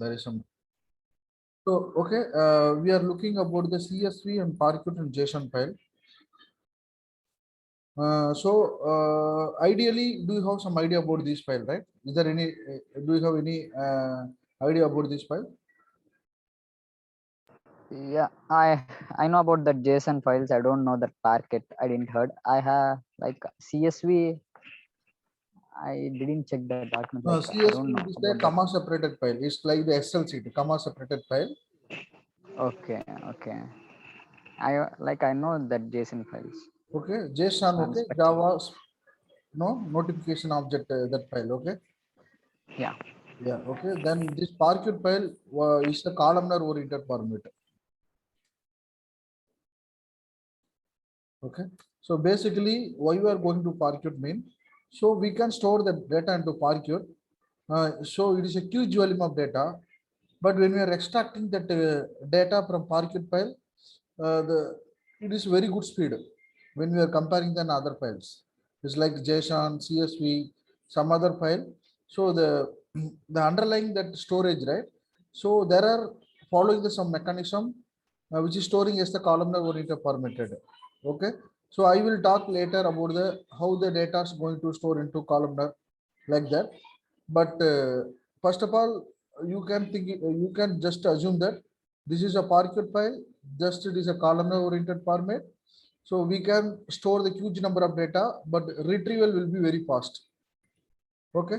there is some. So, okay, we are looking about the CSV and Parquet and JSON file. Ideally, do you have some idea about this file, right? Is there any, do you have any idea about this file? Yeah, I know about the JSON files. I don't know that Parquet. I didn't heard. I have like CSV. I didn't check the document. Like I don't know CSV is the about that. comma separated file. It's like the Excel sheet, comma separated file. Okay, okay. I know that JSON files. Okay, JSON, I'm okay, expecting. Java, no, notification object, that file, okay. Yeah. Yeah, okay. Then this Parquet file is the columnar oriented format. Okay. So basically, why we are going to Parquet mean? So we can store the data into Parquet. So it is a huge volume of data. But when we are extracting that data from Parquet file, it is very good speed when we are comparing than other files. It's like JSON, CSV, some other file. So the underlying that storage, right? So there are following the some mechanism which is storing as the columnar oriented formatted. Okay. So I will talk later about the how the data is going to store into columnar like that. But first of all, you can just assume that this is a Parquet file, just it is a columnar oriented format. So we can store the huge number of data, but retrieval will be very fast. Okay.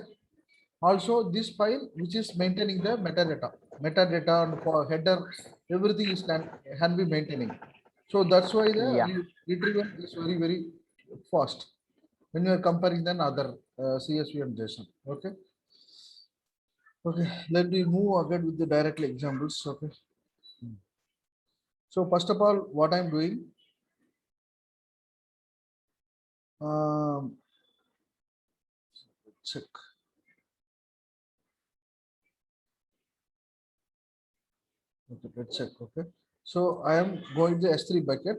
Also, this file which is maintaining the metadata and for header, everything is can be maintaining. So that's why the Yeah. retrieval is very fast when you are comparing than other CSV and JSON. Okay. Okay, let me move ahead with the directly examples. Okay. So first of all, what I'm doing, check. Okay, let's check. Okay. So I am going to S3 bucket.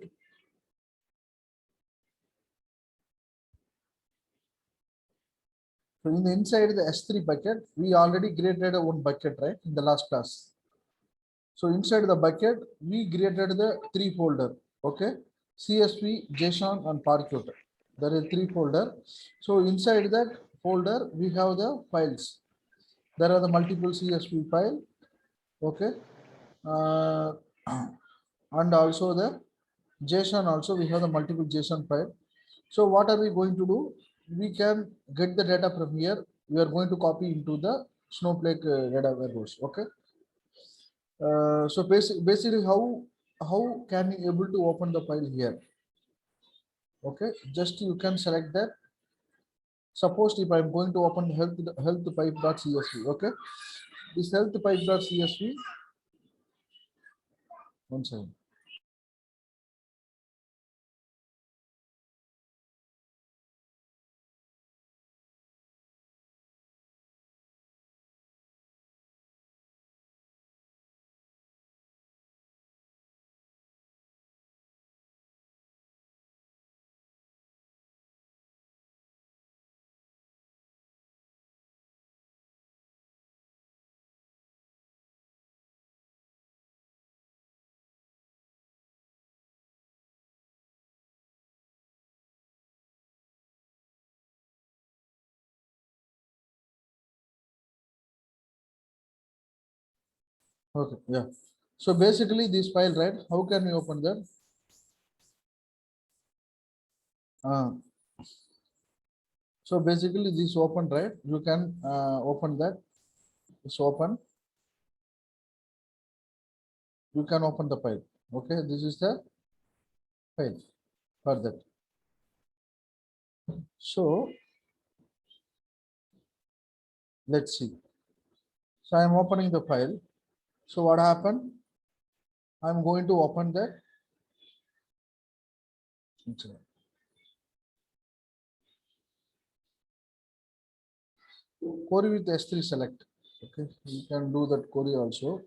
So in the inside the S3 bucket, we already created a one bucket, right? In the last class. So inside the bucket, we created the three folder. Okay. CSV, JSON, and Parquet. There is three folder. So inside that folder, we have the files. There are the multiple CSV file. Okay. Uh, and also the JSON also we have the multiple JSON file. So what are we going to do? We can get the data from here. We are going to copy into the Snowflake data warehouse. Okay. So basically how can you able to open the file here? Okay, just you can select that. Suppose if I'm going to open health pipe.csv. Okay, this health pipe.csv. One second. Okay, yeah. So basically this file, right? How can we open that? So basically this open, right? You can open that. It's open. You can open the file. Okay, this is the file for that. So let's see. So I'm opening the file. So what happened? I'm going to open that. Query with S3 select. Okay, you can do that query also.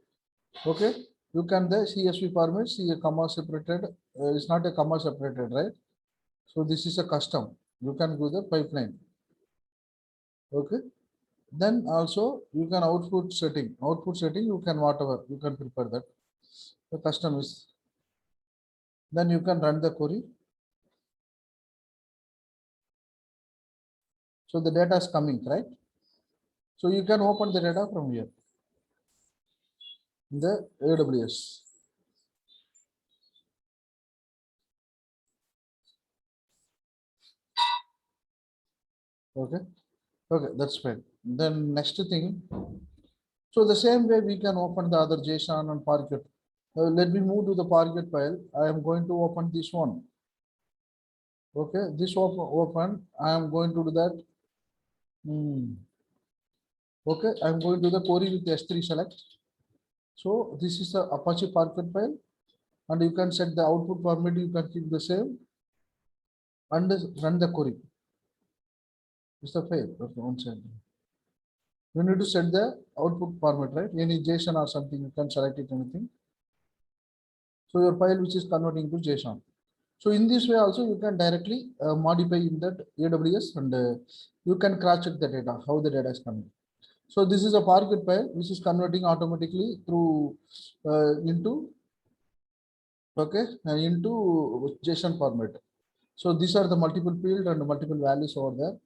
Okay, you can the CSV format, see a comma separated. It's not a comma separated, right? So this is a custom. You can do the pipeline. Okay. Then also you can output setting. Output setting you can whatever you can prepare that. The custom is. Then you can run the query. So the data is coming, right? So you can open the data from here in the AWS. Okay. Okay, that's fine. Then next thing. So the same way we can open the other JSON and Parquet. Let me move to the Parquet file. I am going to open this one. Okay, this open. I am going to do that. Okay, I am going to the query with S3 select. So this is the Apache Parquet file, and you can set the output format. You can keep the same and run the query. It's the file. Okay, one second. You need to set the output format, right? Any JSON or something, you can select it anything. So your file which is converting to JSON. So in this way also you can directly modify in that AWS, and you can cross check the data, how the data is coming. So this is a Parquet file which is converting automatically through into JSON format. So these are the multiple field and multiple values over there.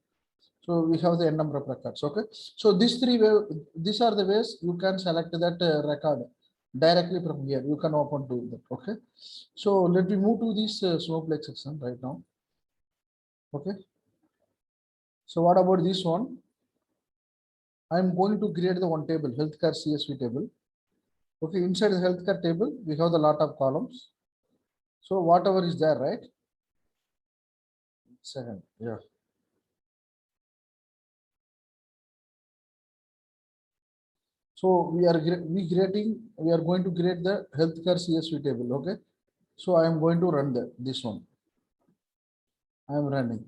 So we have the n number of records. Okay. So these are the ways you can select that record directly from here. You can open to that. Okay. So let me move to this Snowflake section right now. Okay. So what about this one? I'm going to create the one table, healthcare CSV table. Okay. Inside the healthcare table, we have the lot of columns. So whatever is there, right? Second. Yeah. So we are going to create the healthcare CSV table. Okay. So I am going to run this one. I am running.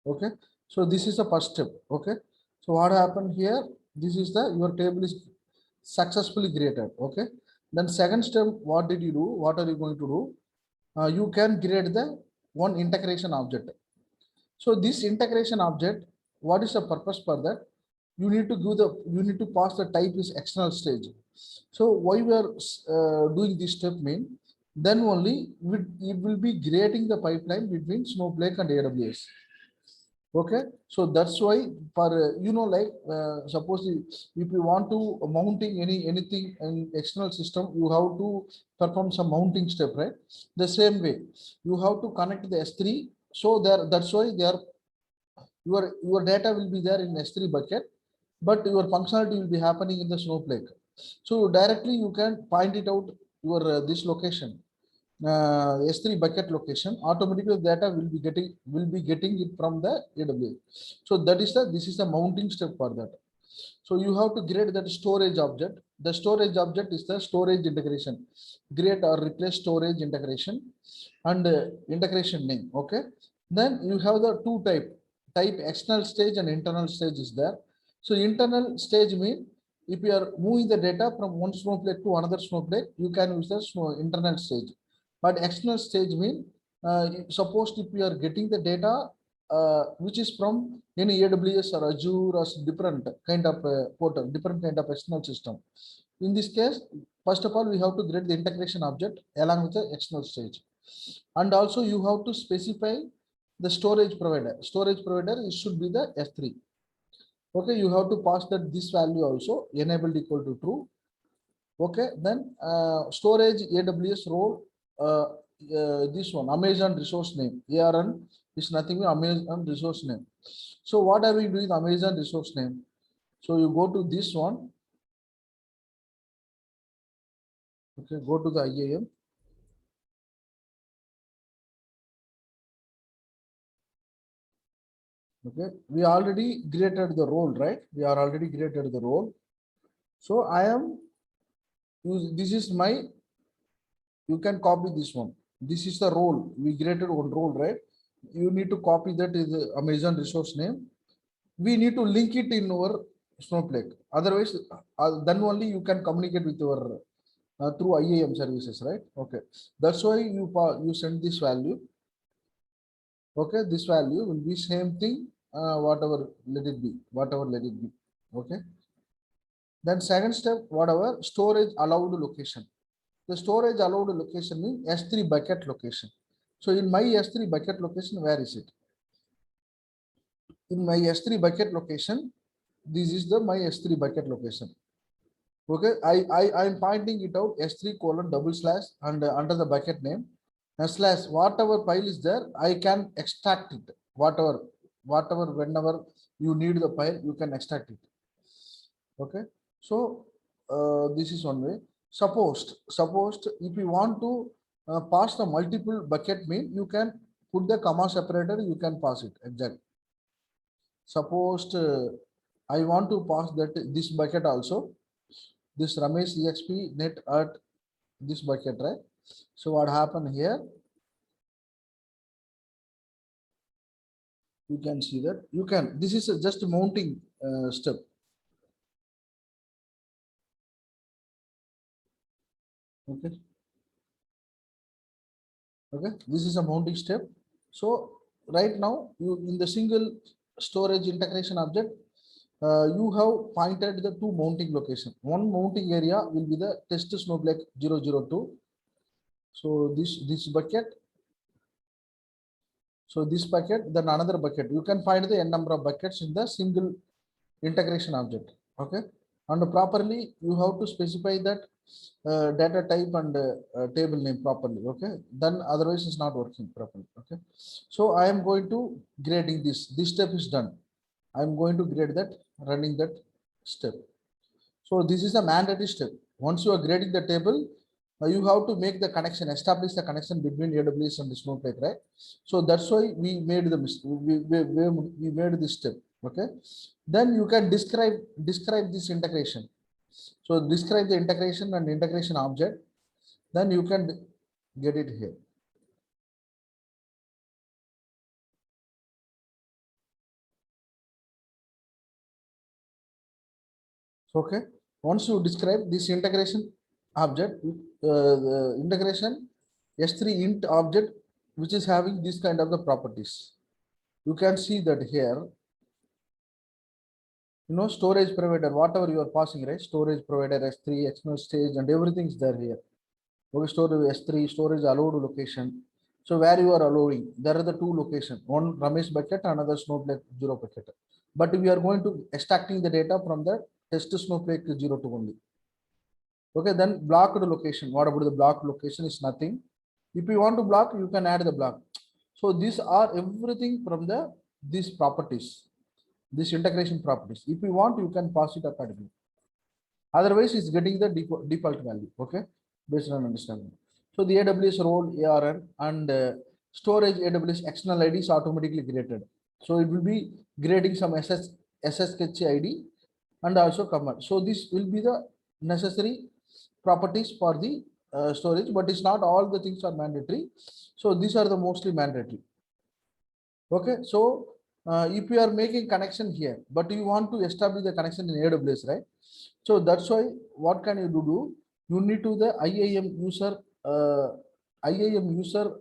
Okay. So this is the first step. Okay. So what happened here? This is your table is successfully created. Okay. Then second step, what did you do? What are you going to do? You can create the one integration object. So this integration object, what is the purpose for that? You need to pass the type is external stage. So why we are doing this step mean, then only it will be creating the pipeline between Snowflake and AWS. Okay, so that's why for suppose if you want to mounting anything in external system, you have to perform some mounting step, right? The same way you have to connect the S3. So that's why your data will be there in S3 bucket, but your functionality will be happening in the Snowflake. So directly you can point it out your this location, S3 bucket location. Automatically data will be getting it from the AWS. So this is the mounting step for that. So you have to create that storage object. The storage object is the storage integration. Create or replace storage integration and integration name. Okay. Then you have the two type external stage and internal stage is there. So internal stage mean if you are moving the data from one Snowflake to another Snowflake, you can use the internal stage. But external stage mean suppose if you are getting the data which is from any AWS or Azure or different kind of portal, different kind of external system. In this case, first of all, we have to create the integration object along with the external stage. And also you have to specify the storage provider. Storage provider should be the S3. Okay, you have to pass that this value also enabled equal to true. Okay, then storage AWS role, this one Amazon resource name, ARN is nothing but Amazon resource name. So what are we doing Amazon resource name? So you go to this one. Okay, go to the IAM. Okay, we already created the role, right? We are already created the role. So I am this is my, you can copy this one. This is the role. We created one role, right? You need to copy that is the Amazon resource name. We need to link it in our Snowflake. Otherwise, then only you can communicate with your through IAM services, right? Okay. That's why you send this value. Okay, this value will be same thing whatever, let it be, whatever, let it be. Okay. Then second step, whatever, storage allowed location. The storage allowed location means S3 bucket location. So in my S3 bucket location, where is it? In my S3 bucket location, this is the my S3 bucket location. Okay, I am pointing it out S3 colon double slash and under the bucket name slash whatever file is there, I can extract it. Whatever, whenever you need the file, you can extract it. Okay, so this is one way. Supposed if you want to pass the multiple bucket mean, you can put the comma separator, you can pass it exactly. Suppose I want to pass that this bucket also, this Ramesh exp net at this bucket, right? So what happened here? You can see that you can. This is just a mounting step. Okay. Okay. This is a mounting step. So right now, you in the single storage integration object, you have pointed the two mounting location. One mounting area will be the test snowflake 002. So this bucket. So this bucket, then another bucket. You can find the n number of buckets in the single integration object. Okay, and properly you have to specify that data type and table name properly. Okay, then otherwise it's not working properly. Okay, so I am going to grading this. This step is done. I am going to grade that, running that step. So this is a mandatory step. Once you are grading the table, you have to make the connection, establish the connection between AWS and the Snowflake, right? So that's why we made the we made this step. Okay, then you can describe this integration. So describe the integration and integration object, then you can get it here. Okay, once you describe this integration object, the integration S3 int object, which is having this kind of the properties. You can see that here, storage provider, whatever you are passing, right? Storage provider S3, external stage, and everything is there here. Okay, storage S3, storage allowed location. So where you are allowing, there are the two locations, one Ramesh bucket, another Snowflake 0 bucket. But we are going to extracting the data from the test Snowflake 02 only. Okay, then blocked location. What about the blocked location is nothing. If you want to block, you can add the block. So these are everything from these properties, this integration properties. If you want, you can pass it accordingly. Otherwise, it's getting the default value. Okay, based on understanding. So the AWS role ARN and storage AWS external ID is automatically created. So it will be grading some SSH ID and also command. So this will be the necessary properties for the storage, but it's not all the things are mandatory. So these are the mostly mandatory. Okay, so if you are making connection here, but you want to establish the connection in AWS, right? So that's why what can you do? You need to the IAM user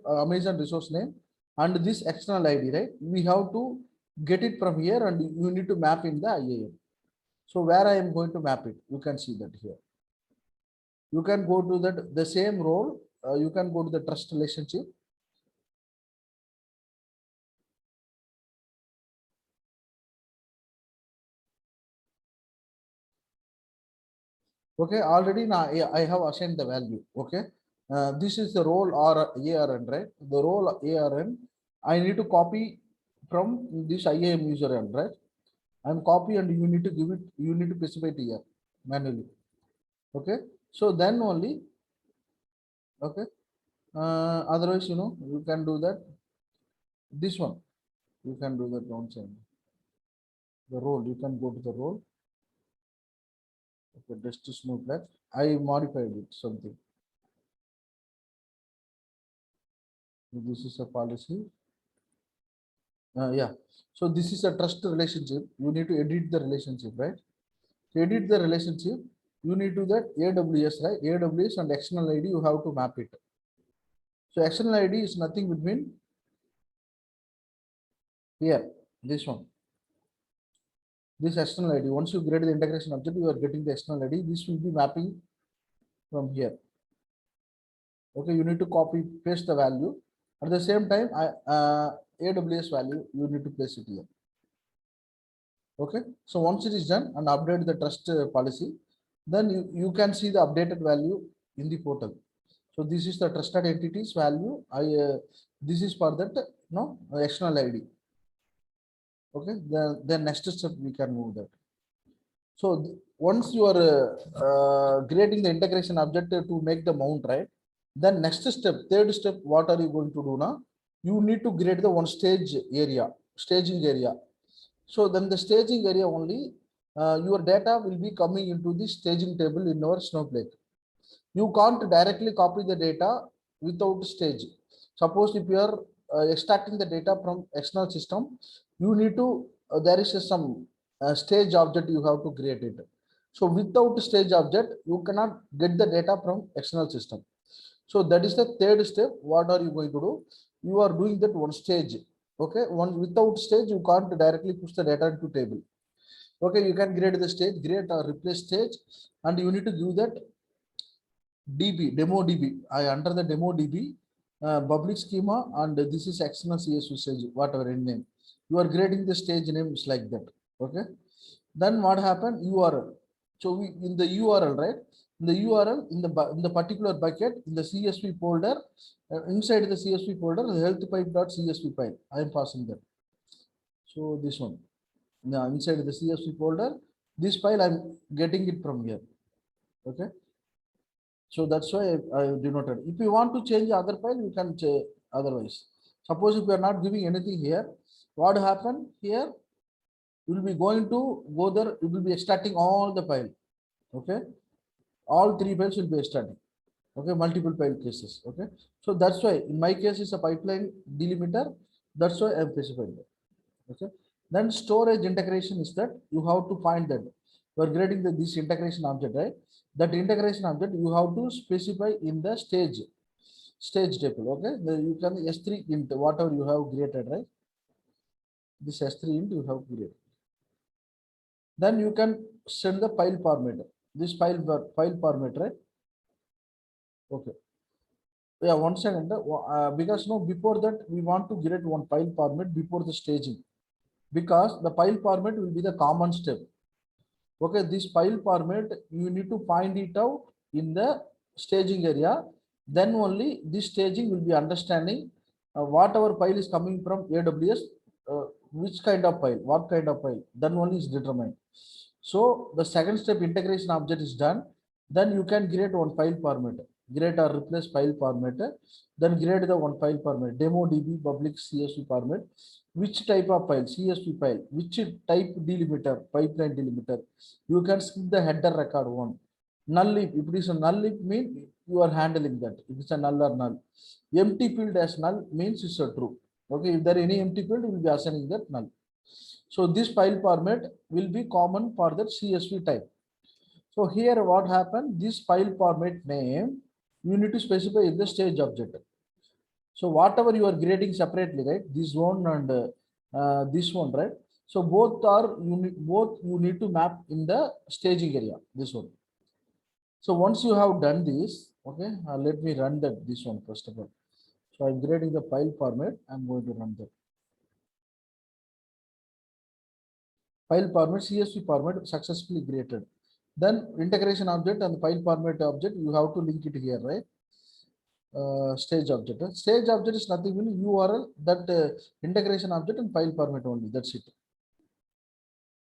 Amazon resource name and this external ID, right? We have to get it from here and you need to map in the IAM. So where I am going to map it, you can see that here. You can go to that the same role. You can go to the trust relationship. Okay, already now I have assigned the value. Okay, this is the role or ARN, right? The role ARN, I need to copy from this IAM user, right? I'm copy and you need to give it, you need to specify it here manually. Okay, so then only, okay, otherwise, you can do that. This one, you can do that downside. The role, you can go to the role. Okay, just to smooth that. I modified it something. This is a policy. Yeah. So this is a trust relationship. You need to edit the relationship, right? To edit the relationship, you need to that AWS, right? AWS and external ID, you have to map it. So external ID is nothing between here, this one. this external ID. Once you create the integration object, you are getting the external ID. This will be mapping from here. Okay, you need to copy paste the value. At the same time, AWS value you need to place it here. Okay, so once it is done and update the trust policy, then you can see the updated value in the portal. So this is the trusted entities value. This is for that external ID. Okay, then next step we can move that. So once you are creating the integration object to make the mount, right? Then next step, third step, what are you going to do now? You need to create the one staging area. So then the staging area only, your data will be coming into the staging table in our Snowflake. You can't directly copy the data without stage. Suppose if you are extracting the data from external system, you need to, there is some stage object you have to create it. So without stage object, you cannot get the data from external system. So that is the third step. What are you going to do? You are doing that one stage. Okay, one without stage, you can't directly push the data into table. Okay, you can create the stage, create or replace stage, and you need to give that DB, demo DB. I under the demo DB, public schema, and this is external CSV stage, whatever in name. You are creating the stage names like that. Okay. Then what happened? URL. So we in the URL, right? In the URL in the particular bucket in the CSV folder, inside the CSV folder, the healthpipe.csv file. I am passing that. So this one. Now inside the CSV folder, this file I'm getting it from here. Okay. So that's why I denoted. If you want to change other file, you can change otherwise. Suppose if you are not giving anything here, what happened here? You will be going to go there, you will be extracting all the file. Okay. All three files will be extracting. Okay, multiple file cases. Okay. So that's why in my case it's a pipeline delimiter. That's why I'm specifying that. Okay. Then storage integration is that you have to find that you are creating this integration object, right? That integration object you have to specify in the stage table. Okay, you can S3 int whatever you have created, right? This S3 int you have created. Then you can send the file format. This file format, right? Okay. Yeah, one second. Because no, before that we want to create one file format before the staging. Because the file format will be the common step. Okay, this file format you need to find it out in the staging area. Then only this staging will be understanding whatever file is coming from AWS, which kind of file, what kind of file. Then only is determined. So the second step integration object is done. Then you can create one file format, create or replace file format. Then create the one file format, demo DB public CSV format. Which type of file, CSV file, which type delimiter, pipeline delimiter. You can skip the header record one. Null if it is a null if means you are handling that. If it's a null or null. Empty field as null means it's a true. Okay, if there any empty field, you will be assigning that null. So this file format will be common for that CSV type. So here what happened, this file format name, you need to specify in the stage object. So whatever you are creating separately, right? This one and this one, right? So both you need to map in the staging area, this one. So once you have done this, okay, let me run this one first of all. So I'm creating the file format, I'm going to run that. File format, CSV format successfully created. Then integration object and file format object, you have to link it here, right? Stage object. Stage object is nothing but URL, that integration object and file format only. That's it.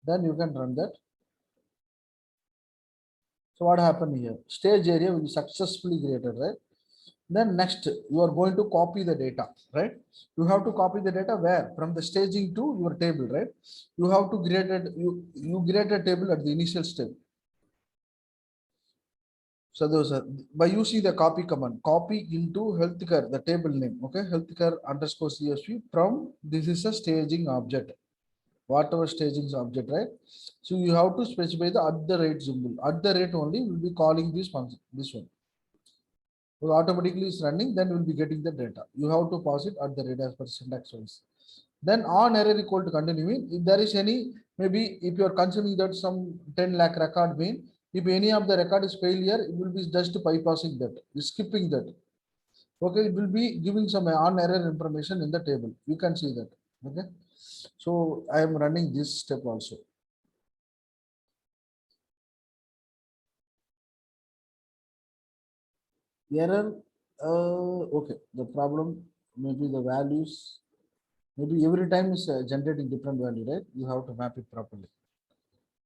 Then you can run that. So what happened here? Stage area will be successfully created, right? Then next, you are going to copy the data, right? You have to copy the data where? From the staging to your table, right? You have to create you create a table at the initial step. So those are by using the copy command, copy into healthcare, the table name. Okay, healthcare underscore CSV from this is a staging object. Whatever staging object, right? So you have to specify the @ symbol. @ only will be calling this function, this one. So automatically is running, then you will be getting the data. You have to pass it @ as per syntax wise. Then on error equal to continuing, if there is any maybe if you are considering that some 10 lakh record mean, if any of the record is failure, it will be just bypassing that, skipping that. Okay, it will be giving some on error information in the table. You can see that. Okay, so I am running this step also. Error, okay, the problem maybe the values, maybe every time is generating different value, right? You have to map it properly.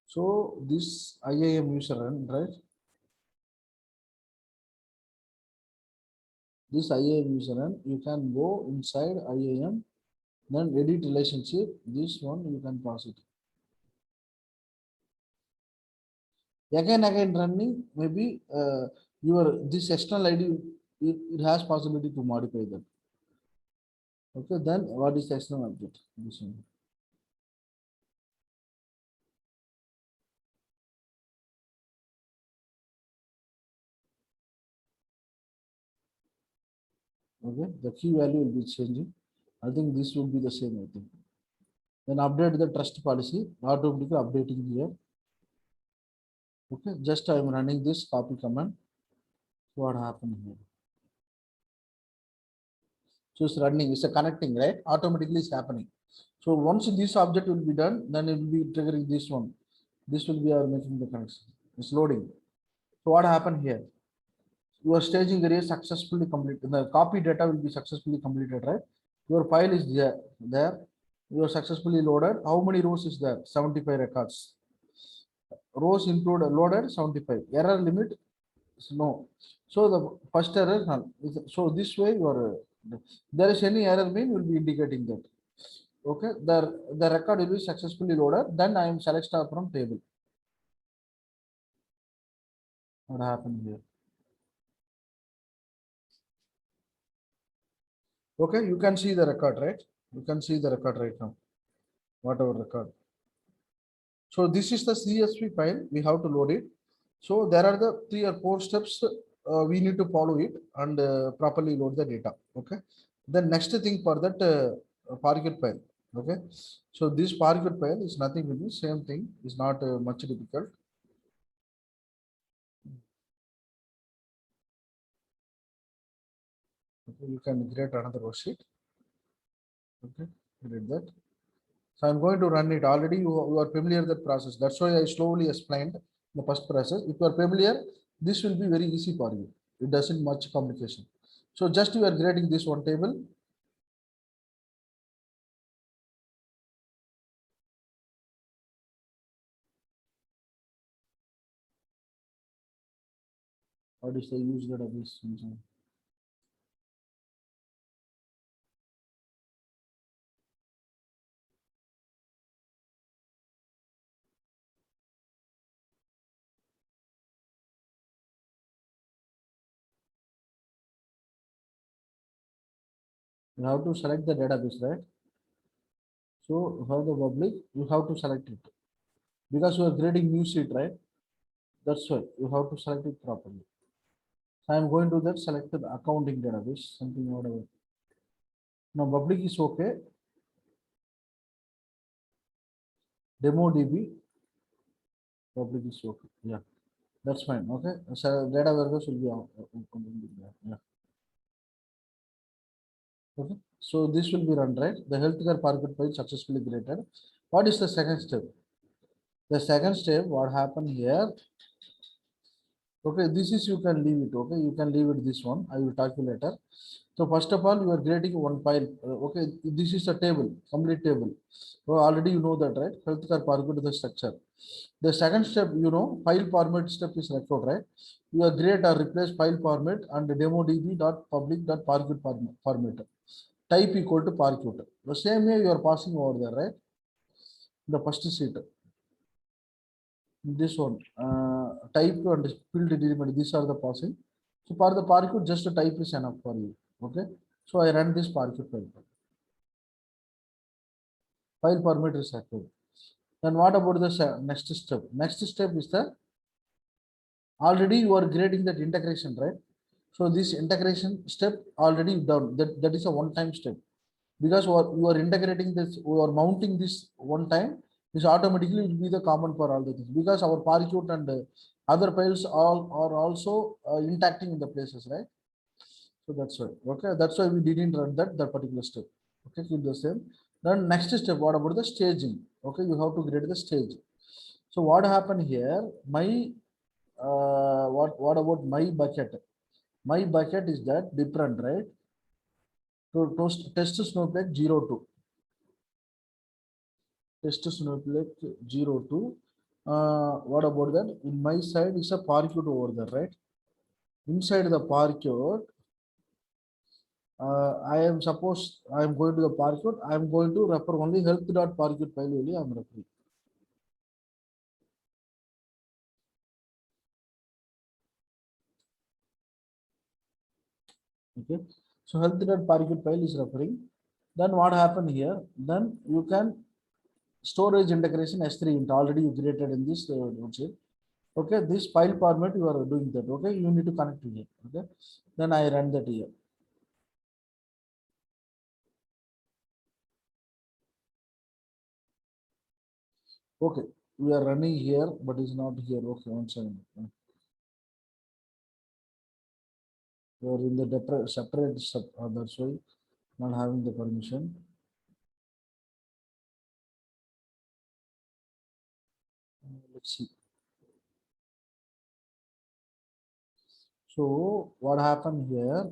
So this IAM user run, right? This IAM user run, you can go inside IAM, then edit relationship. This one you can pass it. Again running, maybe your this external ID, it has possibility to modify that. Okay, then what is the external object? This one. Okay, the key value will be changing. I think this will be the same, I think. Then update the trust policy, automatically updating here. Okay, just I am running this copy command. What happened here? So it's running, it's a connecting, right? Automatically it's happening. So once this object will be done, then it will be triggering this one. This will be our making the connection. It's loading. So what happened here? Your staging area successfully completed. The copy data will be successfully completed, right? Your file is there. You are successfully loaded. How many rows is there? 75 records. Rows include loaded 75. Error limit is no. So the first error none. So this way you are. There is any error mean will be indicating that. Okay, the record will be successfully loaded. Then I am select star from table. What happened here? Okay, you can see the record, right? You can see the record right now. Whatever record. So this is the CSV file. We have to load it. So there are the 3 or 4 steps we need to follow it and properly load the data. Okay. The next thing for that Parquet file. Okay. So this Parquet file is nothing with the same thing. Is not much difficult. Okay, you can create another worksheet. Okay, you did that. So I'm going to run it. Already you are familiar with the process. That's why I slowly explained the first process. If you are familiar, this will be very easy for you. It doesn't much complication. So just you are creating this one table. What is the use database? You have to select the database, right? So for the public, you have to select it because you are creating new sheet, right? That's why you have to select it properly. So I'm going to that selected accounting database, something whatever. Now public is okay. Demo DB, public is okay. Yeah, that's fine. Okay, so data warehouse will be yeah. Okay, so this will be run, right? The healthcare Parquet file successfully created. What is the second step? The second step, what happened here? Okay, this is you can leave it. Okay, you can leave it this one. I will talk to you later. So first of all, you are creating one file. Okay, this is a table, complete table. So already you know that, right? Healthcare Parquet the structure. The second step, you know, file format step is record, right? You are create or replace file format and demo db dot public dot Parquet format. Type equal to Parquet. The same way you are passing over there, right? The first sheet. This one type and field element, these are the passing. So for the Parquet, just a type is enough for you. Okay, so I run this Parquet file format is active. Then what about the next step? Next step is the already you are creating that integration, right? So this integration step already done. That is a one-time step because you are integrating this, you are mounting this one time. This automatically will be the common for all the things because our parquet and other files all are also interacting in the places, right? So that's why. Okay, that's why we didn't run that particular step. Okay, keep the same. Then next step, what about the staging? Okay, you have to create the stage. So what happened here? My what about my bucket? My bucket is that different, right? To test Snowflake 02. Test Snowflake 02. What about that? In my side is a parquet over there, right? Inside the parquet, I am suppose I am going to the parquet. I am going to refer only health.parquet file only. I am referring. Okay. So health.parquet file is referring. Then what happened here? Then you can storage integration S3 int already you created in this website. Okay, this file format you are doing that. Okay, you need to connect to here. Okay, then I run that here. Okay, we are running here, but it's not here. Okay, 1 second. We are in the separate sub. That's why not having the permission. Let's see. So what happened here?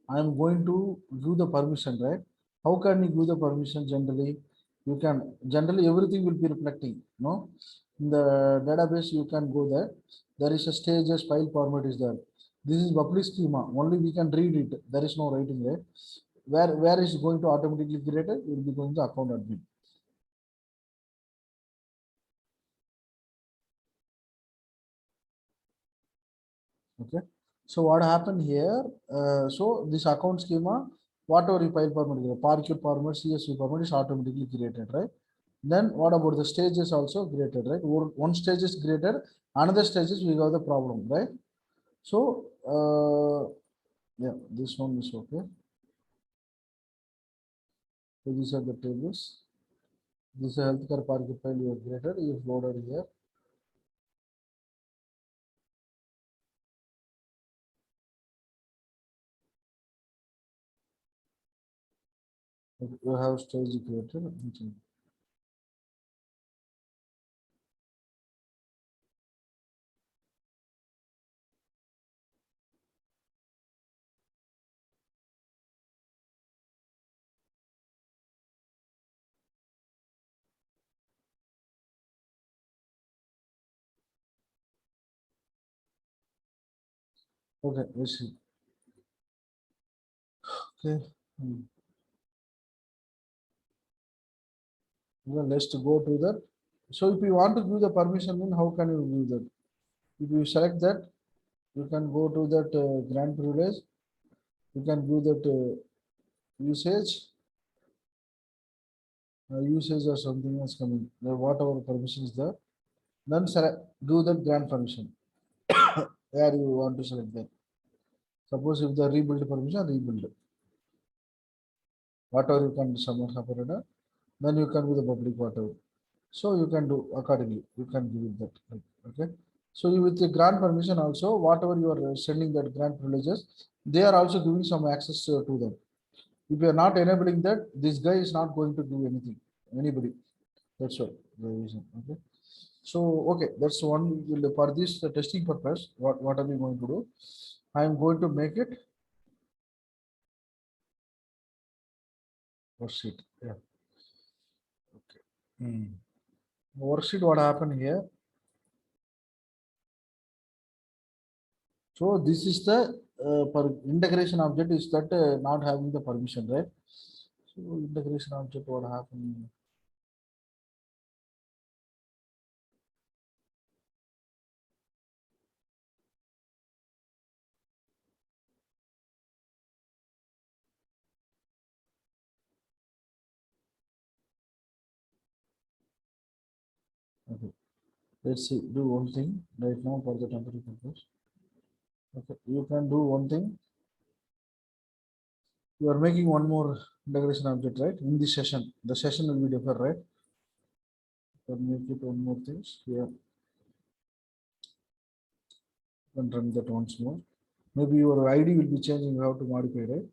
I am going to give the permission, right? How can you give the permission generally? You can generally everything will be reflecting. No, in the database you can go there. There is a stages file format is there. This is public schema. Only we can read it. There is no writing there. Where is going to automatically created? Will be going to account admin. Okay. So what happened here? So this account schema, whatever you file format, parquet format, CSV format is automatically created, right? Then what about the stages also created, right? One stage is created, another stages we got the problem, right? So yeah, this one is okay. So these are the tables. This is a healthcare parquet file you have created, you have loaded here. You have stage created. Okay, let's see. Okay. Well, let's go to that. So if you want to give the permission, then how can you give that? If you select that, you can go to that grant privilege. You can give that usage, usage or something else coming. Whatever permission is there, then select do that grant permission. Where you want to select that. Suppose if the rebuild permission, rebuild. Whatever you can submit separator, then you can do the public whatever. So you can do accordingly. You can give it that. Okay. So you with the grant permission also, whatever you are sending that grant privileges, they are also giving some access to them. If you are not enabling that, this guy is not going to do anything. Anybody. That's all. The reason. Okay. So okay, that's one. For this testing purpose, what are we going to do? I am going to make it worksheet. Yeah. Okay. Worksheet. What happened here? So this is the integration object is that not having the permission, right? So integration object, what happened? Okay, let's see. Do one thing right now for the temporary purpose. Okay, you can do one thing. You are making one more integration object, right? In this session, the session will be different, right? Can make it one more things here. Can run that once more. Maybe your ID will be changing. How to modify, right?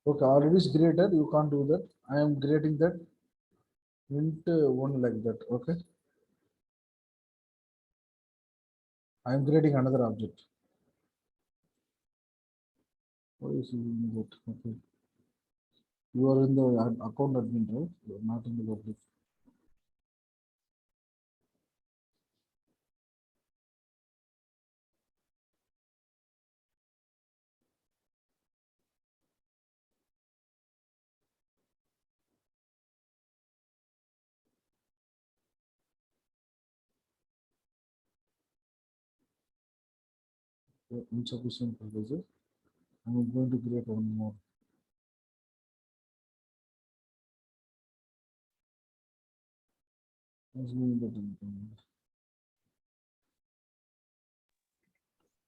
Okay, already is created. You can't do that. I am creating that int one like that. Okay. I am creating another object. Why is it doing that? Okay. You are in the account admin, right? You are not in the public. Insufficient privileges. I'm going to create one more. Let's move that in.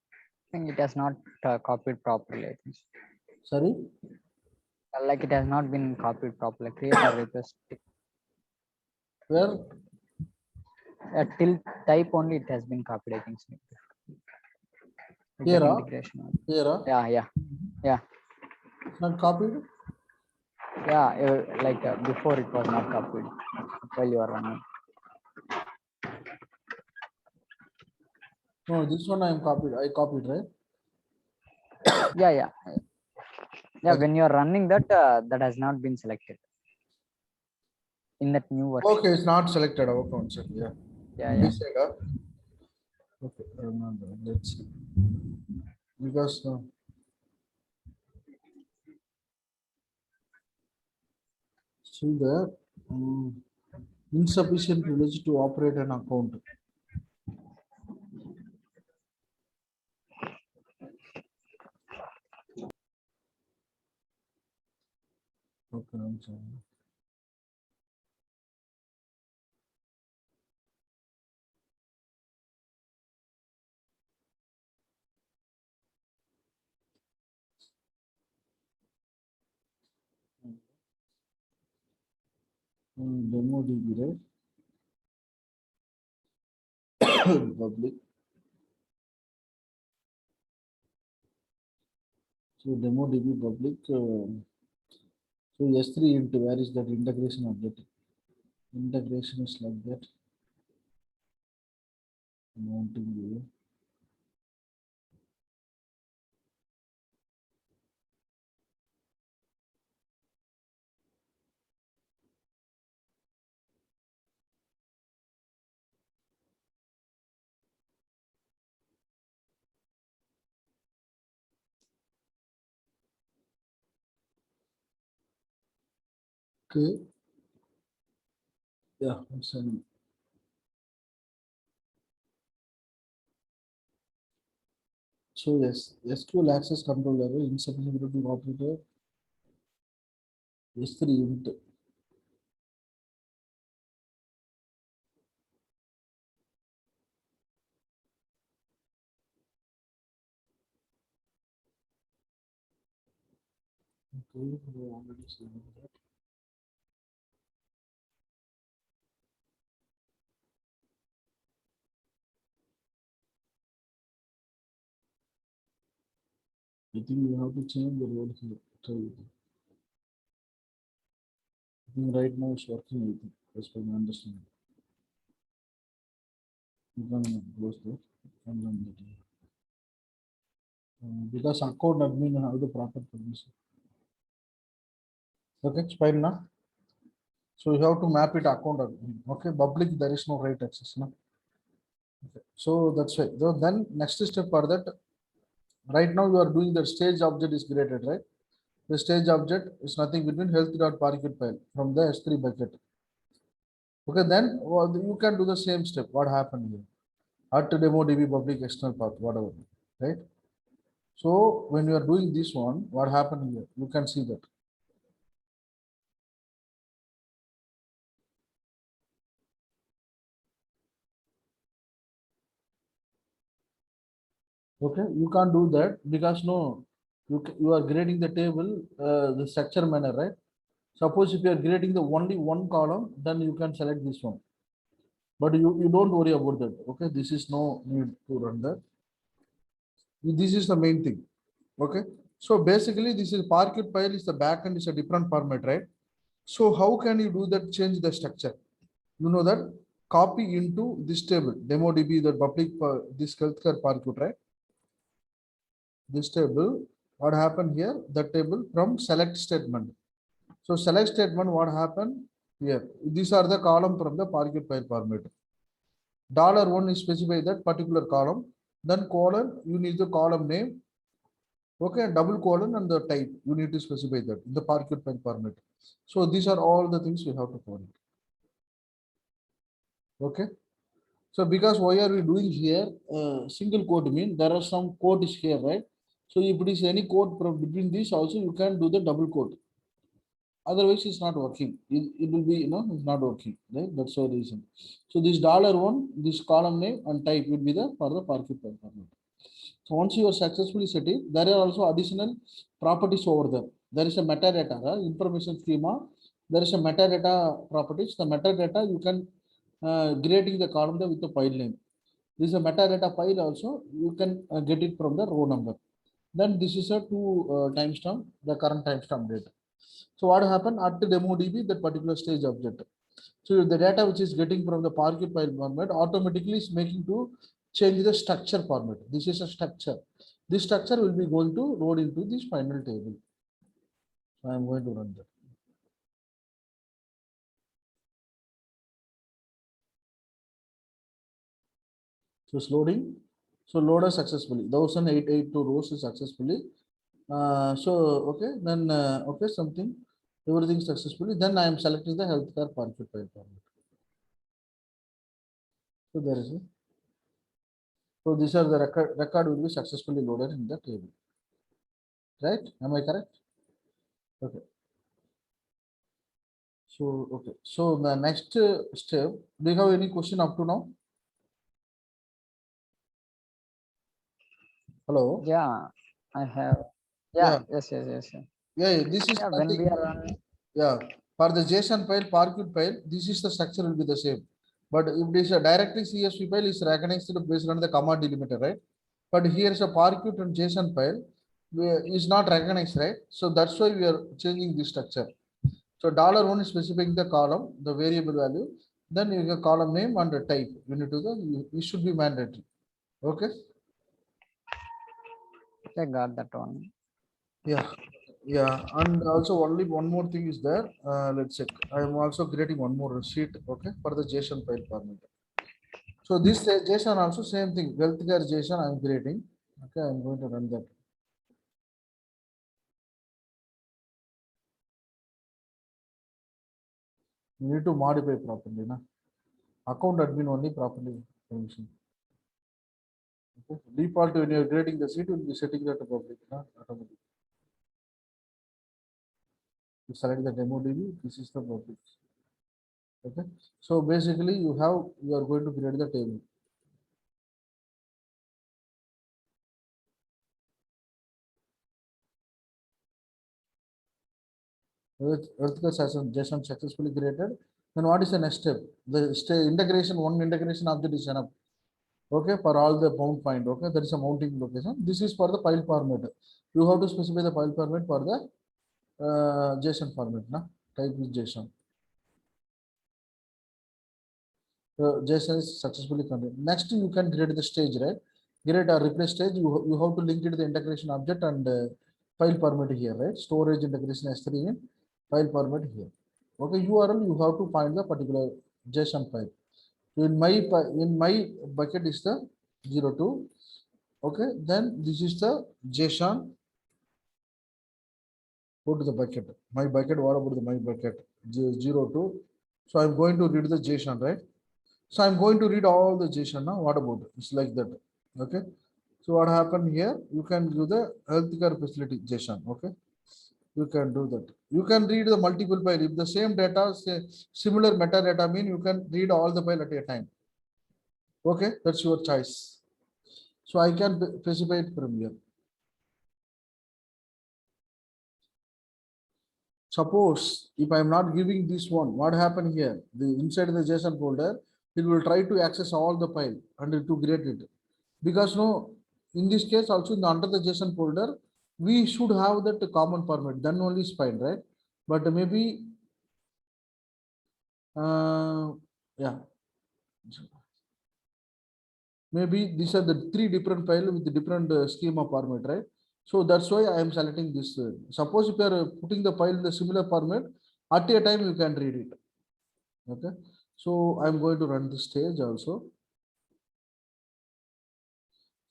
I think it has not copied properly. I think. Sorry? Like it has not been copied properly. Create a request. Where? Till type only it has been copied. I think. So. Here, Get integration. here. Yeah. It's not copied. Yeah. Like before it was not copied while you are running. No, this one I am copied. I copied, right? Yeah. Okay. When you are running that, that has not been selected in that new version. Okay, it's not selected. Okay, one second. Yeah. Yeah. This side, okay, remember. Let's see. Because see there, insufficient privilege to operate an account. Okay, I'm sorry. Demo DB, right? Public. So demo DB public. So S3 into where is that integration object? Integration is like that. Mounting view. Okay. Yeah, I'm sending. So yes, SQL access controller insufficient routing operator S3 int. Okay, we already seen that. I think we have to change the role here. Try it. I think right now it's working. I think as per my understanding. You can close that and run that. Because account admin have the proper permission. Okay, it's fine now. So you have to map it account admin. Okay, public there is no right access now. Okay. So that's why. So then next step for that. Right now you are doing that stage object is created, right? The stage object is nothing between health.parquet file from the S3 bucket. Okay, then you can do the same step. What happened here? At demo DB public external path, whatever, right? So when you are doing this one, what happened here? You can see that. Okay, you can't do that because no, you are grading the table, the structure manner, right? Suppose if you are grading the only one column, then you can select this one. But you don't worry about that. Okay, this is no need to run that. This is the main thing. Okay, so basically this is parquet file is the backend is a different format, right? So how can you do that? Change the structure. You know that copy into this table DemoDB, the public this healthcare parquet, right? This table, what happened here? The table from select statement. So select statement, what happened here? These are the column from the parquet file format. $1 is specify that particular column. Then colon, you need the column name. Okay, and double colon and the type. You need to specify that in the parquet file format. So these are all the things we have to follow. Okay. So because why are we doing here? Single quote mean there are some quote is here, right? So if it is any quote from between these also, you can do the double quote. Otherwise, it's not working. It will be, it's not working, right? That's the reason. So this $1, this column name and type will be the for the parquet format. So once you are successfully set it, there are also additional properties over there. There is a metadata, information schema. There is a metadata properties. The metadata you can grading the column with the file name. This is a metadata file also. You can get it from the row number. Then this is a two timestamp, the current timestamp data. So what happened at the DemoDB, that particular stage object. So the data which is getting from the parquet file format automatically is making to change the structure format. This is a structure. This structure will be going to load into this final table. So I am going to run that. So it's loading. So loader successfully. 1882 rows is successfully. So okay, then okay, something, everything successfully. Then I am selecting the healthcare parquet file format. So there is a. So these are the record will be successfully loaded in the table. Right? Am I correct? Okay. So okay. So the next step, do you have any question up to now? Hello? Yeah, I have. Yeah, Yeah, yes. yeah, this is Yeah, when we nothing. are running. Yeah, for the JSON file, parquet file, this is the structure will be the same. But if it is a directly CSV file, is recognized based on the command delimiter, right? But here is a parquet and JSON file is not recognized, right? So that's why we are changing this structure. So $1 is specifying the column, the variable value. Then you have column name and the type. You need to the it should be mandatory. Okay. I got that one. Yeah. Yeah. And also only one more thing is there. Let's check. I am also creating one more sheet. Okay. For the JSON file format. So this JSON also same thing. Healthcare JSON I'm creating. Okay. I'm going to run that. You need to modify properly. Na? Account admin only properly permission. Okay. Default when you're creating the sheet, will be setting that to public. Na? Automatic. You select the demo DB. This is the public. Okay. So basically you are going to create the table. Earthquake JSON successfully created. Then what is the next step? The integration, one integration object is enough. Okay, for all the mount point. Okay, there is a mounting location. This is for the file format. You have to specify the file format for the JSON format. Na? Type is JSON. JSON is successfully converted. Next, you can create the stage, right? Create or replace stage. You have to link it to the integration object and file format here, right? Storage integration S3 in file format here. Okay, URL you have to find the particular JSON file. So in my bucket is the 02. Okay, then this is the JSON. Go to the bucket. My bucket. What about the my bucket? 02. So I'm going to read the JSON, right? So I'm going to read all the JSON now. What about it? It's like that. Okay. So what happened here? You can do the healthcare facility JSON. Okay. You can do that. You can read the multiple file. If the same data, say similar metadata mean you can read all the file at a time. Okay, that's your choice. So I can specify it from here. Suppose if I am not giving this one, what happened here? The inside the JSON folder, it will try to access all the file and to create it. Because no, in this case also under the JSON folder, we should have that common format. Then only is fine, right? But maybe, yeah, maybe these are the three different files with the different schema format, right? So that's why I am selecting this. Suppose if you are putting the file in the similar format, at a time you can read it. Okay, so I'm going to run this stage also.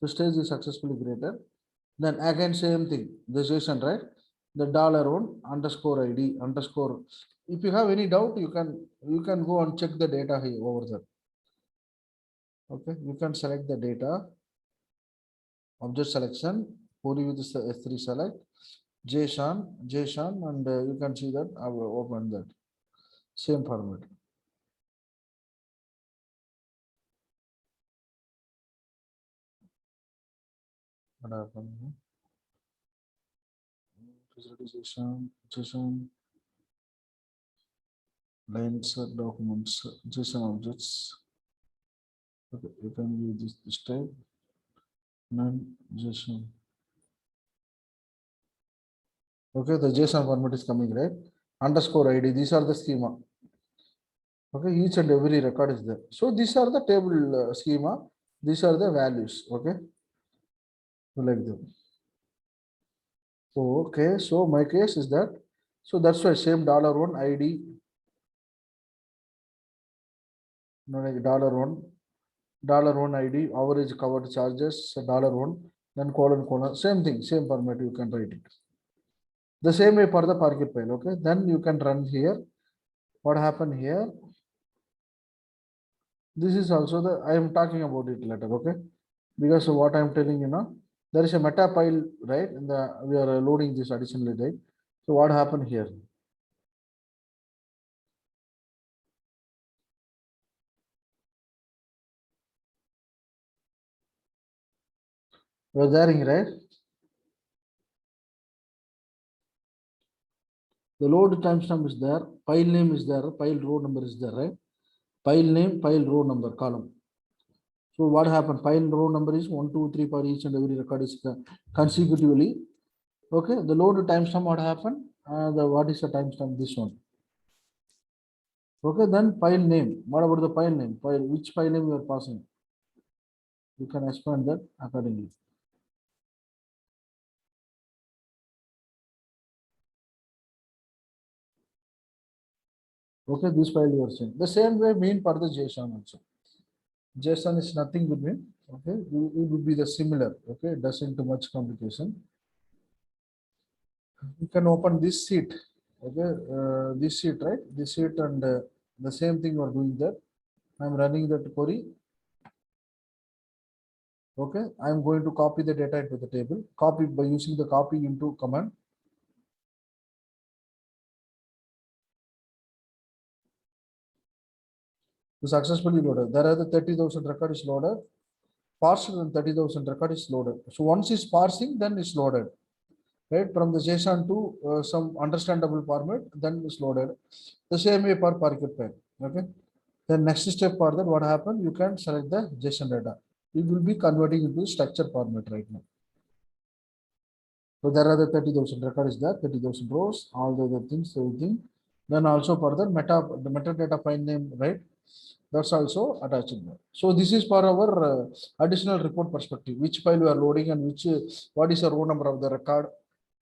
The stage is successfully created. Then again same thing, the JSON, right? The $1 underscore ID underscore. If you have any doubt, you can go and check the data here over there. Okay, you can select the data, object selection, only with the S3 select, JSON, and you can see that I will open that same format. What happened? JSON, lines, documents, JSON objects. Okay, you can use this type. Non-JSON. Okay, the JSON format is coming, right? Underscore ID, these are the schema. Okay, each and every record is there. So these are the table schema. These are the values. Okay, so like that. So okay, so my case is that. So that's why same $1 ID. No, like $1 ID, average covered charges, $1, then colon, same thing, same format you can write it. The same way for the Parquet file, okay? Then you can run here. What happened here? This is also the, I am talking about it later, okay? Because of what I am telling you now, there is a meta file, right? In the, we are loading this additionally, right? So what happened here? You are there, right? The load timestamp is there, file name is there, file row number is there, right? File name, file row number column. So what happened? File row number is 1, 2, 3 for each and every record is consecutively. Okay, the load timestamp what happened? What is the timestamp? This one. Okay, then file name. What about the file name? File, which file name you are passing? You can expand that accordingly. Okay, this file you are saying. The same way mean for the JSON also. JSON is nothing between. Okay, it would be the similar. Okay, it doesn't too much complication. You can open this sheet. Okay, this sheet, right? This sheet and the same thing you are doing there. I'm running that query. Okay, I'm going to copy the data into the table. Copy by using the copy into command. Successfully loaded. There are the 30,000 record is loaded. Faster than 30,000 record is loaded. So once it's parsing, then it's loaded. Right, from the JSON to some understandable format, then it's loaded. The same way for Parquet file. Okay. Then next step for that, what happened? You can select the JSON data. It will be converting into structure format right now. So there are the 30,000 record is there, 30,000 rows, all the other things, everything. Then also for the metadata file name, right? That's also attached in there. So this is for our additional report perspective, which file we are loading and which what is the row number of the record,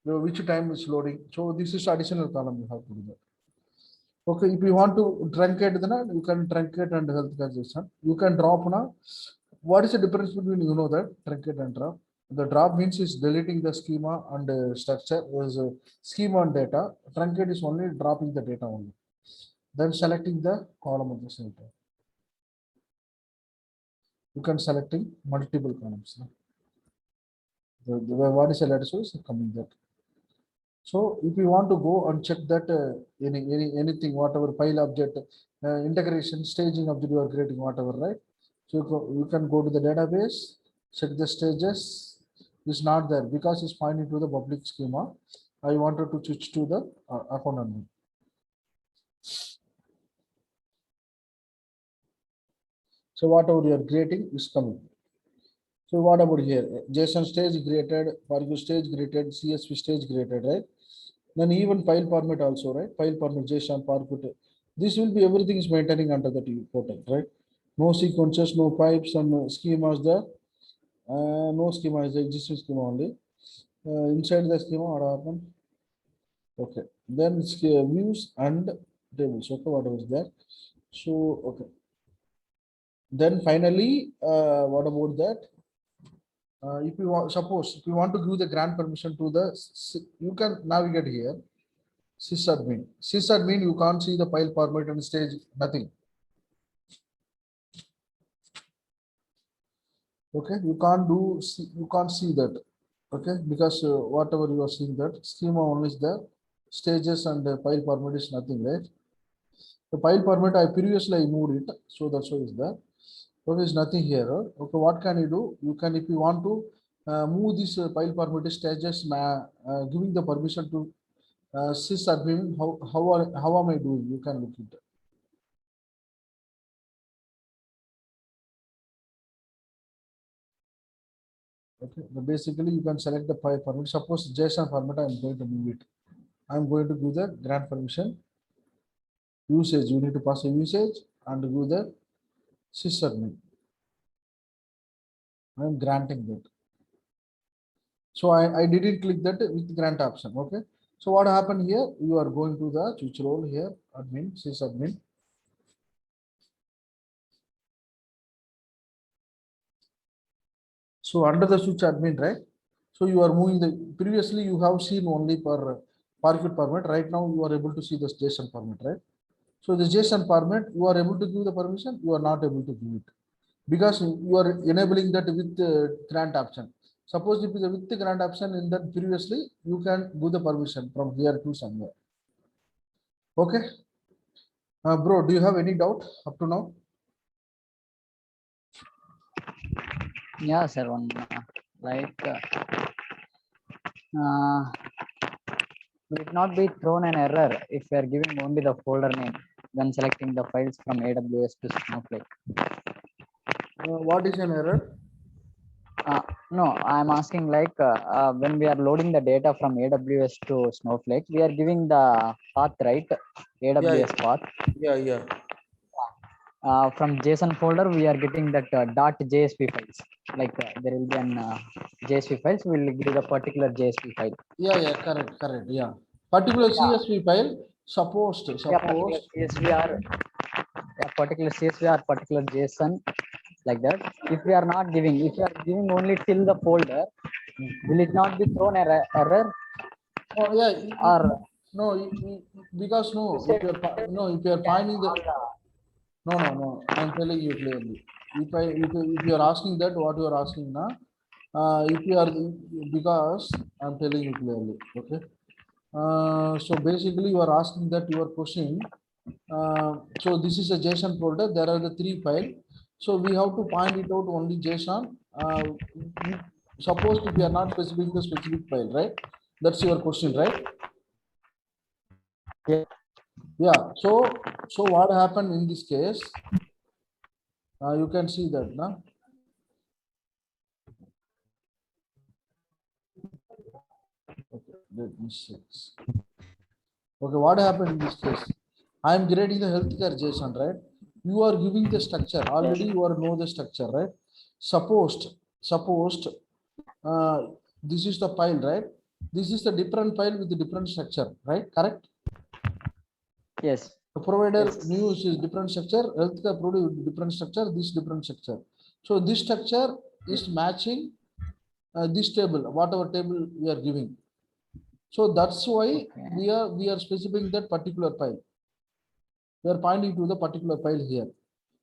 which time is loading. So this is additional column you have to do that. Okay, if you want to truncate, then you can truncate and healthcare JSON. You can drop now. What is the difference between that truncate and drop? The drop means is deleting the schema and structure was schema and data. Truncate is only dropping the data only. Then selecting the column of the center. You can selecting multiple columns. The what is the letter source coming that. So if you want to go and check that anything, whatever file object, integration, staging object you are creating, whatever, right? So you can go to the database, check the stages, is not there because it's pointing to the public schema. I wanted to switch to the account admin. So whatever you are creating is coming. So what about here? JSON stage created, Parquet stage created, CSV stage created, right? Then even file format also, right? File format, JSON, Parquet. This will be everything is maintaining under the portal, right? No sequences, no pipes, and no schemas there. No schema is the existing schema only. Inside the schema, what happened? Okay. Then it's views and tables. Okay, what was there? So okay. Then finally, what about that? If you want, suppose if you want to give the grant permission to the, you can navigate here. Sysadmin. Sysadmin, you can't see the file format and stage, nothing. Okay, you can't do, you can't see that. Okay, because whatever you are seeing that schema only is there, stages and file format is nothing, right? The file format I previously I moved it, so that's why is there. So there is nothing here. Okay, what can you do? You can, if you want to move this file format stages, giving the permission to sysadmin, how am I doing? You can look it. Okay, but basically you can select the file format. Suppose JSON format, I'm going to move it. I'm going to give the grant permission. Usage, you need to pass a usage and give the sysadmin. I'm granting that. So I didn't click that with grant option. Okay. So what happened here? You are going to the switch role here, admin, sysadmin. So under the switch admin, right? So you are moving the, previously you have seen only for Parquet format. Right now you are able to see the JSON format, right? So the JSON format, you are able to give the permission, you are not able to give it because you are enabling that with the grant option. Suppose if the with the grant option in that previously, you can give the permission from here to somewhere. Okay. Bro, do you have any doubt up to now? Yeah, sir. One like will it not be thrown an error if we are giving only the folder name when selecting the files from AWS to Snowflake? What is an error? No, I'm asking like when we are loading the data from AWS to Snowflake, we are giving the path, right? AWS path. Yeah. From JSON folder, we are getting that .jsp files. Like there will be an JSP files. We'll give the particular JSP file. Yeah, correct. Yeah. Particular CSV file, suppose. Yeah, particular CSV or particular CSV or particular JSON, like that. If we are not giving, if you are giving only till the folder, will it not be thrown error? Oh yeah. Or No, because no, if you are finding the, no, I'm telling you clearly. If you are asking that, what you are asking now, if you are, because I'm telling you clearly, okay. So basically, you are asking that you are pushing. So this is a JSON folder. There are the 3 files. So we have to point it out only JSON. Suppose if we are not specifying the specific file, right? That's your question, right? Yeah. So what happened in this case? You can see that now. Okay, let me see. Okay, what happened in this case? I am creating the healthcare JSON, right? You are giving the structure. Already you are know the structure, right? Supposed this is the file, right? This is the different file with the different structure, right? Correct? yes. The provider Yes. news is different structure, healthcare provider different structure, this different structure. So this structure is matching this table, whatever table we are giving. So that's why we are specifying that particular file. We are pointing to the particular file here.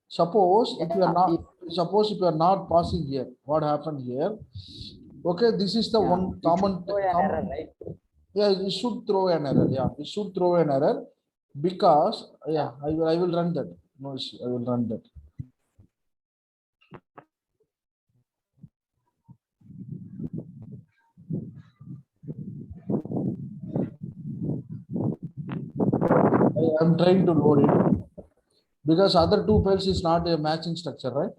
Suppose if you are not passing here, what happened here? Okay, this is the one common. Error, right? Yeah, it should throw an error. Yeah, it should throw an error because I will run that. No issue, I will run that. I'm trying to load it because other two files is not a matching structure, right?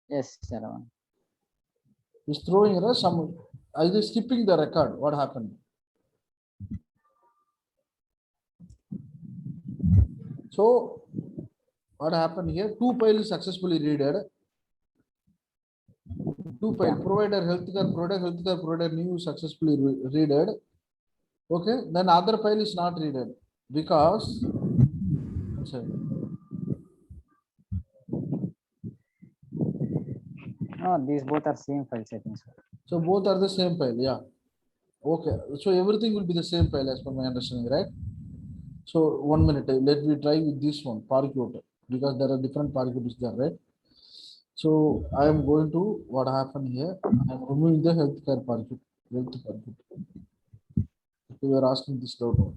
Yes, Shravan. It's throwing error. I just skipping the record. What happened? So what happened here? Two files successfully readed. Two file provider healthcare provider new successfully readed. Okay, then other file is not readed because No, these both are same files, I think so. so both are the same file. Yeah. Okay. So everything will be the same file as per my understanding, right? So 1 minute. Let me try with this one, parquet, because there are different parquets there, right? So I am going to what happened here. I am removing the healthcare parquet. Health parquet. You are asking this doubt.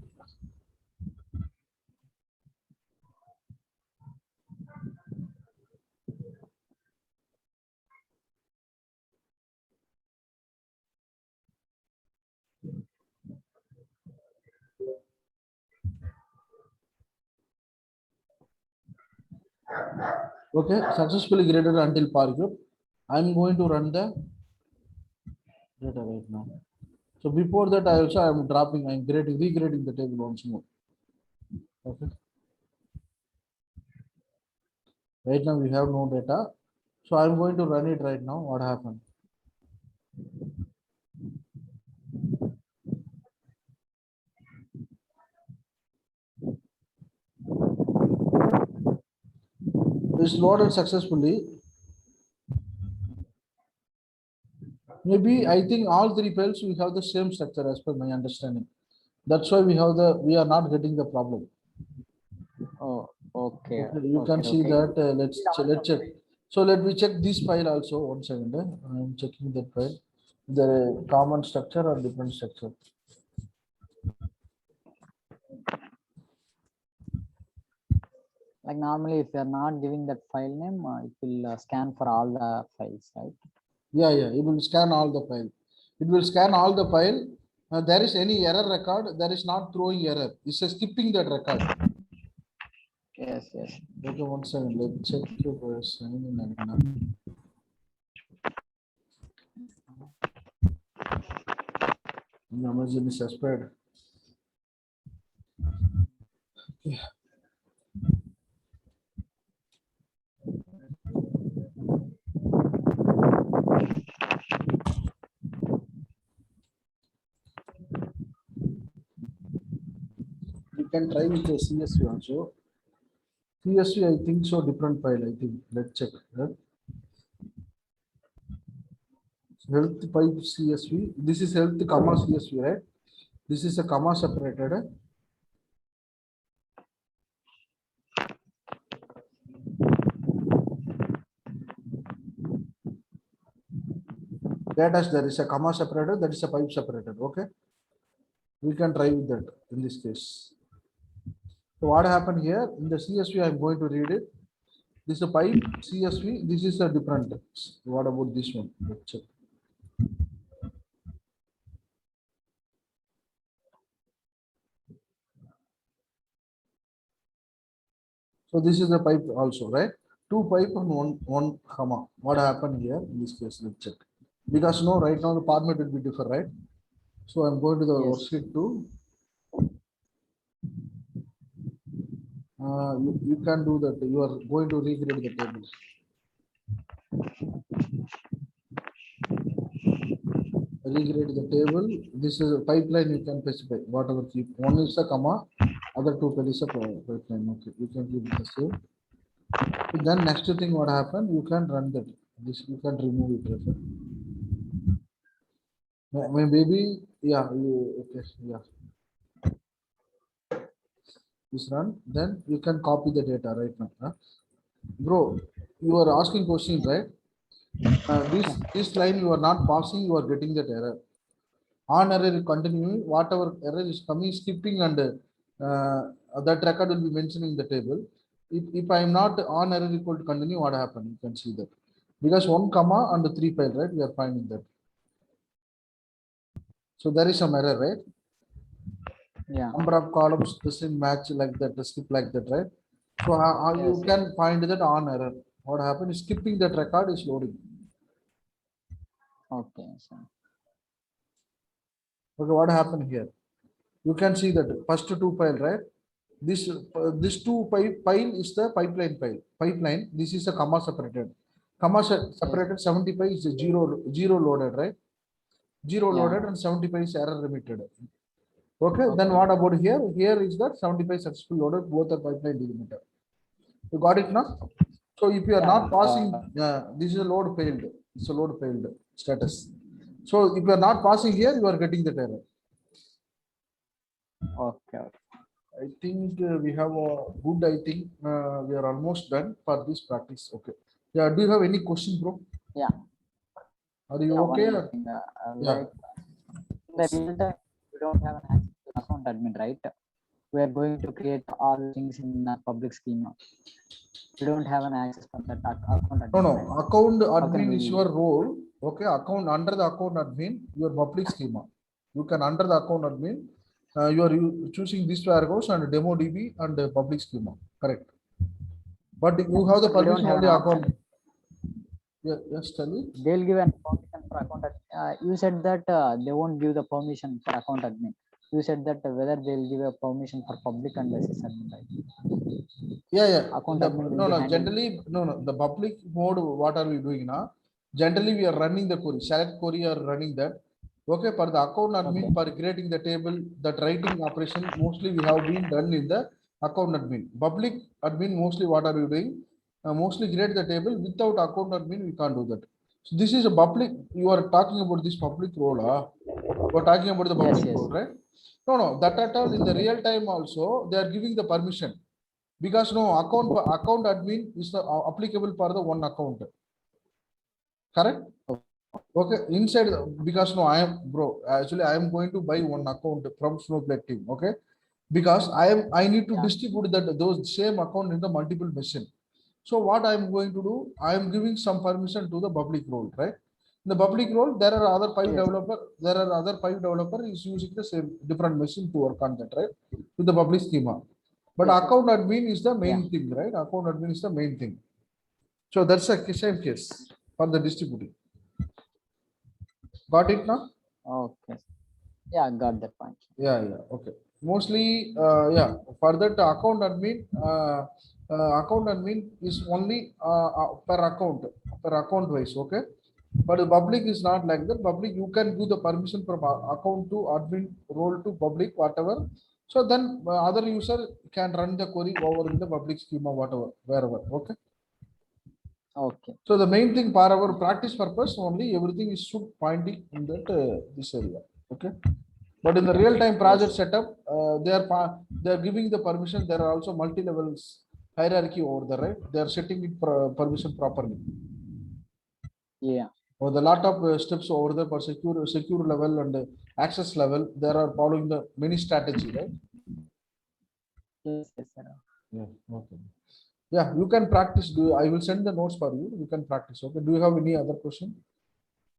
Okay, successfully graded until parquet. I'm going to run the data right now. So before that, I also am dropping, I'm regrading the table once more. Okay. Right now we have no data. So I'm going to run it right now. What happened? It's loaded successfully. Maybe I think all three files we have the same structure as per my understanding. That's why we are not getting the problem. Oh, okay. Okay, you can see that. Let's check. So let me check this file also. 1 second. I'm checking that file. The common structure or different structure. Like normally, if you are not giving that file name, it will scan for all the files, right? Yeah, it will scan all the file. It will scan all the file. There is any error record. There is not throwing error. It's skipping that record. Yes. Okay, 1 second. Let's check your sign in arena. Amazon is suspended. Yeah. You can try with the CSV also. CSV, I think so. Different file. I think. Let's check. Right? Health pipe CSV. This is health comma CSV, right? This is a comma separated. That there is a comma separated. That is a pipe separated. Okay. We can try with that in this case. So what happened here in the CSV? I'm going to read it. This is a pipe CSV. This is a different. What about this one? Let's check. So this is the pipe also, right? Two pipe and one comma. What happened here in this case? Let's check. Because no, right now the format will be different, right? So I'm going to the worksheet 2. You can do that. You are going to regrade the table. Regrade the table. This is a pipeline. You can specify whatever keep. One is a comma, other two is a pipeline. Okay, you can keep the same. Then next thing what happened? You can run that. This you can remove it. Maybe okay, yeah. This run. Then you can copy the data right now. Huh? Bro, you are asking questions, right? This line you are not passing, you are getting that error. On error continuing, whatever error is coming, skipping and that record will be mentioned in the table. If I am not on error equal to continue, what happened? You can see that. Because 1 comma and 3 file, right? We are finding that. So there is some error, right? Yeah. number of columns doesn't match like that, skip like that, right? So how you Yes. can find that on error. What happened is skipping that record is loading. Okay. So, Okay, what happened here? You can see that first two file, right? This two file is the pipeline file. Pipeline. This is a comma separated. Comma separated 75 is a zero loaded, right? Zero yeah. loaded and 75 is error remitted. Okay, then Okay. what about here? Here is that 75 successful loaded, both are pipeline delimiter. You got it now? So if you are Yeah. not passing, this is a load failed. It's a load failed status. So if you are not passing here, you are getting that error. Okay. Okay. I think we have a good, I think we are almost done for this practice. Okay. Yeah, do you have any question, bro? Yeah. Are you Yeah. okay? One more thing. Yeah. Like in the real time, we don't have an access to account admin, right? We are going to create all things in a public schema. We don't have an access for that account admin. No, Right? account How can admin is we? your role. Okay, account under the account admin, your public schema. You can under the account admin, you are choosing this warehouse and demo DB and public schema. Correct. But you have the But we don't permission have only an account. option. Yeah, yes, tell me. They'll give an permission for account. You said that they won't give the permission for account admin. You said that whether they'll give a permission for public and SS admin, right? Yeah, yeah. Account The, admin will no, be no. handling. Generally, no. The public mode. What are we doing now? Generally, we are running the query. Select query are running that. Okay, for the account admin, Okay. for creating the table, that writing operation mostly we have been done in the account admin. Public admin mostly what are you doing? Mostly create the table without account admin. We can't do that. So this is a public. You are talking about this public role. We're talking about the Yes. public Yes. role, right? No. That at all in the real time also they are giving the permission. Because no account admin is the applicable for the one account. Correct? Okay. Inside because no, I am bro. Actually, I am going to buy one account from Snowflake team. Okay. Because I need to Yeah. distribute that those same account in the multiple machine. So what I am going to do, I am giving some permission to the public role, right? In the public role, there are other five Yes. developer. There are other five developer is using the same different machine to work on that, right? With the public schema. But Yes. account admin is the main Yeah. thing, right? Account admin is the main thing. So that's a same case for the distributing. Got it now? Okay. Yeah, got that point. Yeah. Okay. Mostly, yeah. For that account admin is only per account wise. Okay. But the public is not like that. Public, you can do the permission from account to admin role to public, whatever. So then other user can run the query over in the public schema, whatever, wherever. Okay. Okay. So the main thing for our practice purpose only, everything is should pointing in that this area. Okay. But in the real time project Yes. setup, they are giving the permission. There are also multi levels hierarchy over there, right? They are setting it permission properly. Yeah. Or the lot of steps over there for secure level and access level. There are following the many strategy, right? Yes. Yes. Sir. Yeah. Okay. Yeah, you can practice. I will send the notes for you. You can practice. Okay. Do you have any other question?